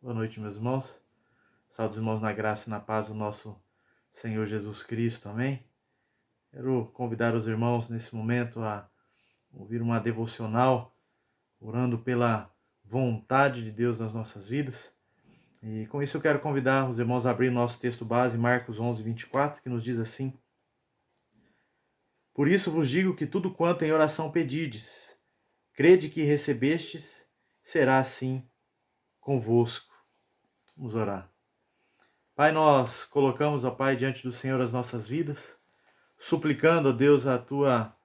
Boa noite, meus irmãos. Salve os irmãos na graça e na paz do nosso Senhor Jesus Cristo. Amém? Quero convidar os irmãos nesse momento a ouvir uma devocional, orando pela vontade de Deus nas nossas vidas. E com isso eu quero convidar os irmãos a abrir nosso texto base, Marcos 11:24, que nos diz assim: Por isso vos digo que tudo quanto em oração pedides, crede que recebestes, será assim convosco. Vamos orar. Pai, nós colocamos, ó Pai, diante do Senhor as nossas vidas, suplicando, ó Deus, a Tua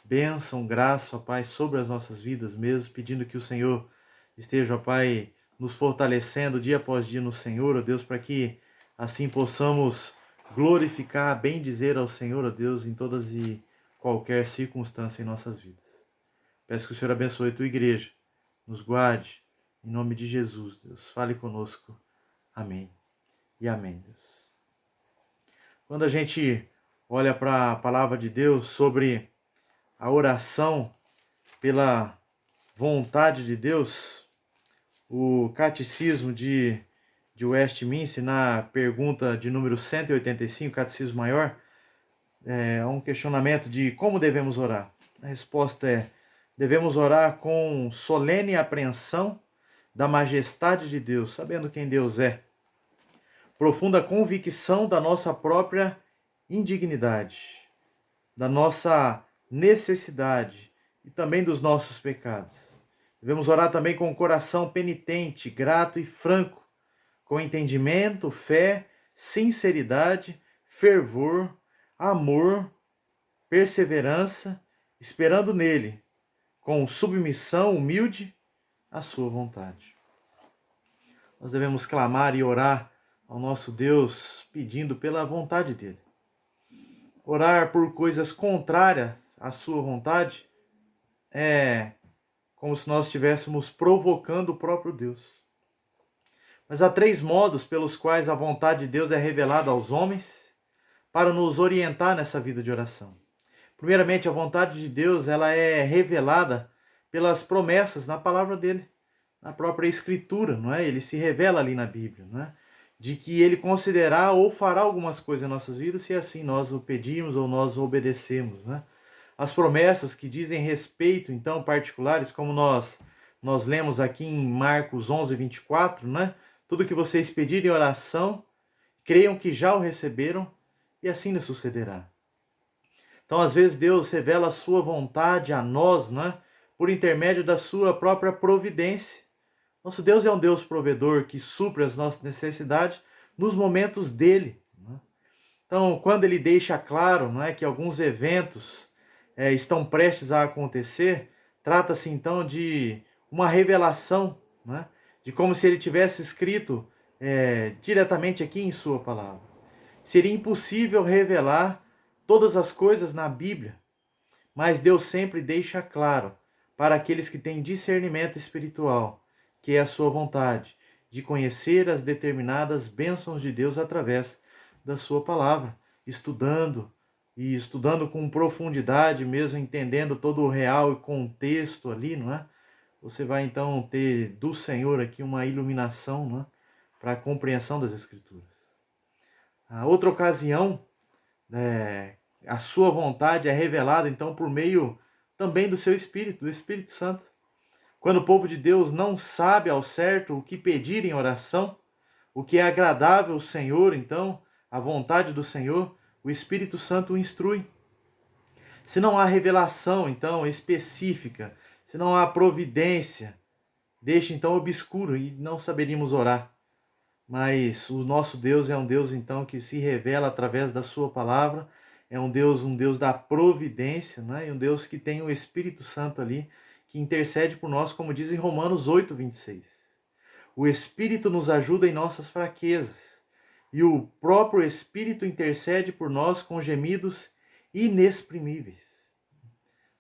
bênção, graça, ó Pai, sobre as nossas vidas mesmo, pedindo que o Senhor esteja, ó Pai, nos fortalecendo dia após dia no Senhor, ó Deus, para que assim possamos glorificar, bendizer ao Senhor, ó Deus, em todas e qualquer circunstância em nossas vidas. Peço que o Senhor abençoe a Tua igreja, nos guarde, em nome de Jesus, Deus. Fale conosco. Amém. E amém, Deus. Quando a gente olha para a palavra de Deus sobre a oração pela vontade de Deus, o Catecismo de Westminster, na pergunta de número 185, Catecismo Maior, é um questionamento de como devemos orar. A resposta é: devemos orar com solene apreensão da majestade de Deus, sabendo quem Deus é, profunda convicção da nossa própria indignidade, da nossa necessidade e também dos nossos pecados. Devemos orar também com o coração penitente, grato e franco, com entendimento, fé, sinceridade, fervor, amor, perseverança, esperando nele, com submissão humilde à sua vontade. Nós devemos clamar e orar ao nosso Deus, pedindo pela vontade dele. Orar por coisas contrárias à sua vontade é como se nós estivéssemos provocando o próprio Deus. Mas há 3 modos pelos quais a vontade de Deus é revelada aos homens para nos orientar nessa vida de oração. Primeiramente, a vontade de Deus ela é revelada pelas promessas na palavra dele, na própria Escritura, não é? Ele se revela ali na Bíblia, não é? De que ele considerará ou fará algumas coisas em nossas vidas se assim nós o pedimos ou nós o obedecemos, né? As promessas que dizem respeito, então, particulares, como nós lemos aqui em Marcos 11:24, né? Tudo que vocês pedirem em oração, creiam que já o receberam e assim lhe sucederá. Então, às vezes, Deus revela a sua vontade a nós, né? Por intermédio da sua própria providência. Nosso Deus é um Deus provedor que supre as nossas necessidades nos momentos dele. Né? Então, quando ele deixa claro, não é, que alguns eventos estão prestes a acontecer, trata-se então de uma revelação, né, de como se ele tivesse escrito diretamente aqui em sua palavra. Seria impossível revelar todas as coisas na Bíblia, mas Deus sempre deixa claro para aqueles que têm discernimento espiritual, que é a sua vontade, de conhecer as determinadas bênçãos de Deus através da sua palavra, estudando com profundidade, mesmo entendendo todo o real e contexto ali, não é? Você vai então ter do Senhor aqui uma iluminação, não é? Para a compreensão das Escrituras. A outra ocasião, a sua vontade é revelada então por meio também do seu Espírito, do Espírito Santo. Quando o povo de Deus não sabe ao certo o que pedir em oração, o que é agradável ao Senhor, então, a vontade do Senhor, o Espírito Santo o instrui. Se não há revelação, então, específica, se não há providência, deixa então obscuro e não saberíamos orar. Mas o nosso Deus é um Deus, então, que se revela através da sua palavra, é um Deus da providência, né? E um Deus que tem o Espírito Santo ali, que intercede por nós, como diz em Romanos 8:26. O Espírito nos ajuda em nossas fraquezas, e o próprio Espírito intercede por nós com gemidos inexprimíveis.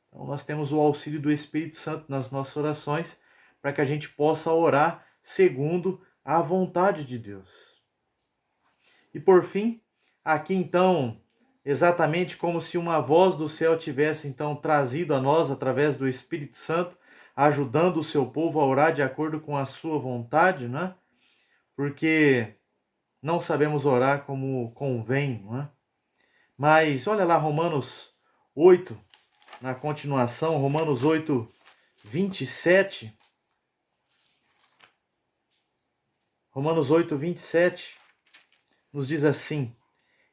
Então nós temos o auxílio do Espírito Santo nas nossas orações, para que a gente possa orar segundo a vontade de Deus. E por fim, aqui então, exatamente como se uma voz do céu tivesse então trazido a nós através do Espírito Santo, ajudando o seu povo a orar de acordo com a sua vontade, né? porque não sabemos orar como convém, não é? Mas olha lá Romanos 8, na continuação, Romanos 8, 27. Romanos 8, 27 nos diz assim: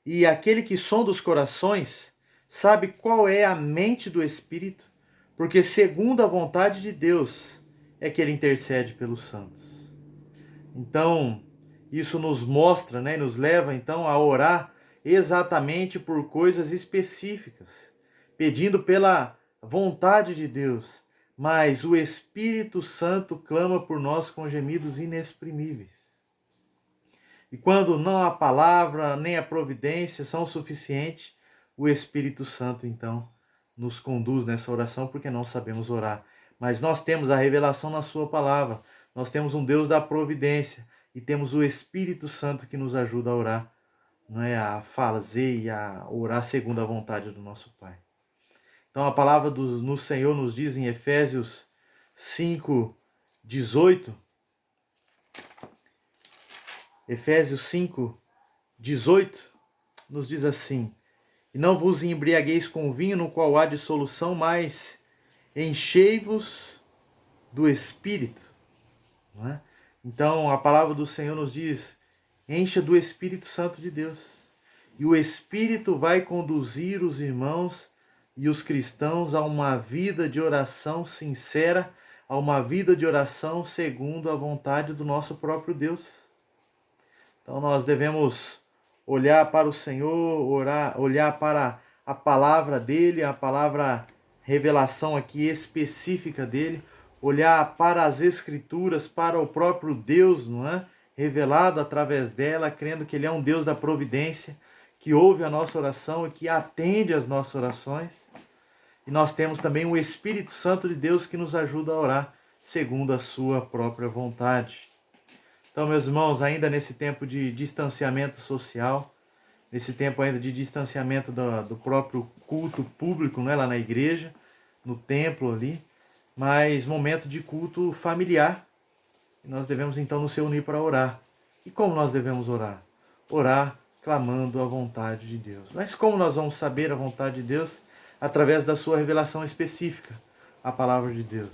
E aquele que sonda os corações sabe qual é a mente do Espírito, porque segundo a vontade de Deus é que ele intercede pelos santos. Então, isso nos mostra, né, nos leva então a orar exatamente por coisas específicas, pedindo pela vontade de Deus, mas o Espírito Santo clama por nós com gemidos inexprimíveis. E quando não a palavra nem a providência são suficientes, o Espírito Santo então nos conduz nessa oração, porque não sabemos orar. Mas nós temos a revelação na sua palavra. Nós temos um Deus da providência e temos o Espírito Santo que nos ajuda a orar, não é, a fazer e a orar segundo a vontade do nosso Pai. Então a palavra no Senhor nos diz em Efésios 5, 18. Efésios 5, 18 nos diz assim: E não vos embriagueis com vinho no qual há dissolução, mas enchei-vos do Espírito. Não é? Então a palavra do Senhor nos diz: encha do Espírito Santo de Deus. E o Espírito vai conduzir os irmãos e os cristãos a uma vida de oração sincera, a uma vida de oração segundo a vontade do nosso próprio Deus. Então nós devemos olhar para o Senhor, orar, olhar para a palavra dele, a palavra revelação aqui específica dele, olhar para as Escrituras, para o próprio Deus, não é? Revelado através dela, crendo que ele é um Deus da providência, que ouve a nossa oração e que atende às nossas orações. E nós temos também o Espírito Santo de Deus que nos ajuda a orar segundo a sua própria vontade. Então, meus irmãos, ainda nesse tempo de distanciamento social, nesse tempo ainda de distanciamento do próprio culto público, né, lá na igreja, no templo ali, mas momento de culto familiar. E nós devemos então nos reunir para orar. E como nós devemos orar? Orar clamando a vontade de Deus. Mas como nós vamos saber a vontade de Deus? Através da sua revelação específica, a palavra de Deus.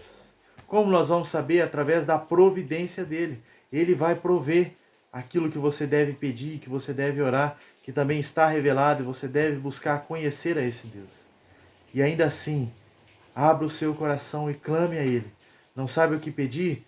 Como nós vamos saber? Através da providência dele. Ele vai prover aquilo que você deve pedir, que você deve orar, que também está revelado e você deve buscar conhecer a esse Deus. E ainda assim, abra o seu coração e clame a Ele. Não sabe o que pedir?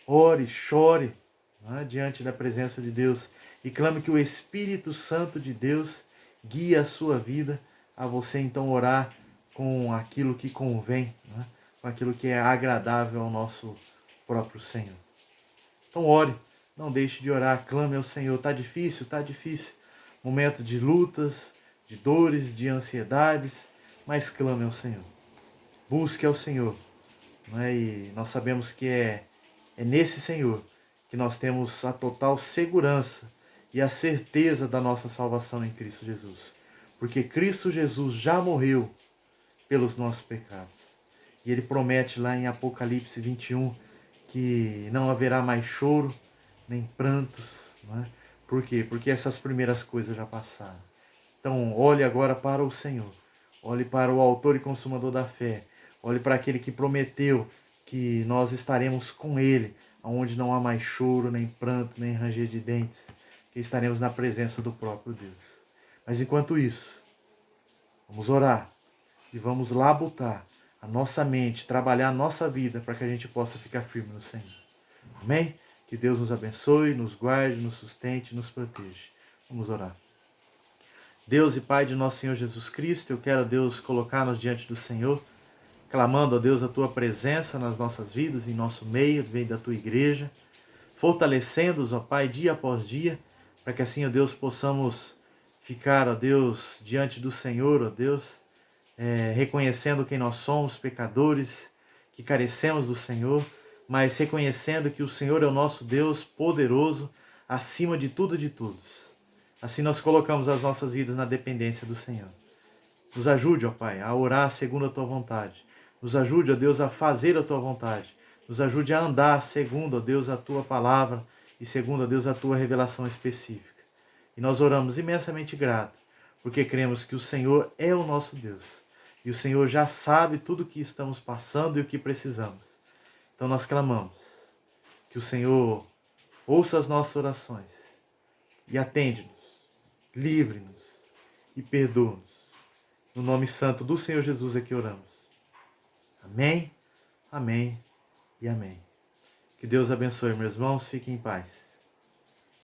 Ore, chore, né, diante da presença de Deus e clame que o Espírito Santo de Deus guie a sua vida a você então orar com aquilo que convém, né, com aquilo que é agradável ao nosso próprio Senhor. Então ore, não deixe de orar, clame ao Senhor. Está difícil? Está difícil. Momento de lutas, de dores, de ansiedades, mas clame ao Senhor. Busque ao Senhor. Né? E nós sabemos que é nesse Senhor que nós temos a total segurança e a certeza da nossa salvação em Cristo Jesus. Porque Cristo Jesus já morreu pelos nossos pecados. E Ele promete lá em Apocalipse 21 que não haverá mais choro, nem prantos. Não é? Por quê? Porque essas primeiras coisas já passaram. Então, olhe agora para o Senhor. Olhe para o autor e consumador da fé. Olhe para aquele que prometeu que nós estaremos com Ele, onde não há mais choro, nem pranto, nem ranger de dentes, que estaremos na presença do próprio Deus. Mas enquanto isso, vamos orar e vamos labutar a nossa mente, trabalhar a nossa vida para que a gente possa ficar firme no Senhor. Amém? Que Deus nos abençoe, nos guarde, nos sustente, nos proteja. Vamos orar. Deus e Pai de nosso Senhor Jesus Cristo, eu quero, Deus, colocar-nos diante do Senhor, clamando a Deus a Tua presença nas nossas vidas, em nosso meio, no meio da Tua igreja, fortalecendo-os, ó Pai, dia após dia, para que assim, ó Deus, possamos ficar, ó Deus, diante do Senhor, ó Deus, reconhecendo quem nós somos, pecadores, que carecemos do Senhor, mas reconhecendo que o Senhor é o nosso Deus poderoso, acima de tudo e de todos. Assim nós colocamos as nossas vidas na dependência do Senhor. Nos ajude, ó Pai, a orar segundo a Tua vontade. Nos ajude, ó Deus, a fazer a Tua vontade. Nos ajude a andar segundo, ó Deus, a Tua palavra e segundo, ó Deus, a tua revelação específica. E nós oramos imensamente grato, porque cremos que o Senhor é o nosso Deus. E o Senhor já sabe tudo o que estamos passando e o que precisamos. Então nós clamamos que o Senhor ouça as nossas orações e atende-nos, livre-nos e perdoa-nos. No nome santo do Senhor Jesus é que oramos. Amém, amém e amém. Que Deus abençoe, meus irmãos. Fiquem em paz.